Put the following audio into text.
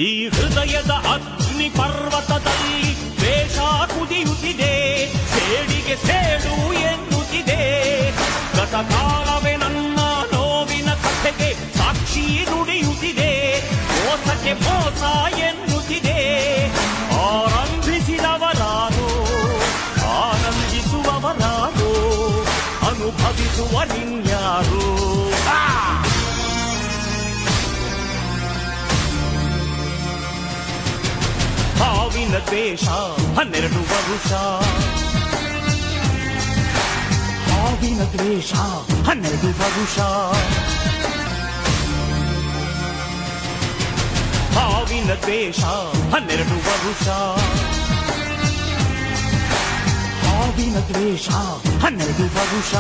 ಈ ಹೃದಯದ ಅಗ್ನಿ ಪರ್ವತದಲ್ಲಿ ದ್ವೇಷ ಕುದಿಯುತ್ತಿದೆ, ಸೇಡಿಗೆ ಸೇಡು ಎನ್ನುತ್ತಿದೆ. ಗತಕಾಲವೇ ನನ್ನ ನೋವಿನ ಕಥೆಗೆ ಸಾಕ್ಷಿ ನುಡಿಯುತ್ತಿದೆ, ಮೋಸಕ್ಕೆ ಮೋಸ ಎನ್ನುತ್ತಿದೆ. ಆರಂಭಿಸಿದವರಾರೋ, ಆನಂದಿಸುವವರಾರೋ, ಅನುಭವಿಸುವ ನಿನ್ಯಾರೋ. ಹಾವಿನ ದ್ವೇಷ 12 ವರುಷ, ಹಾವಿನ ದ್ವೇಷ 12 ವರುಷ, ಹಾವಿನ ದ್ವೇಷ 12 ವರುಷ, ಹಾವಿನ ದ್ವೇಷ 12 ವರುಷ.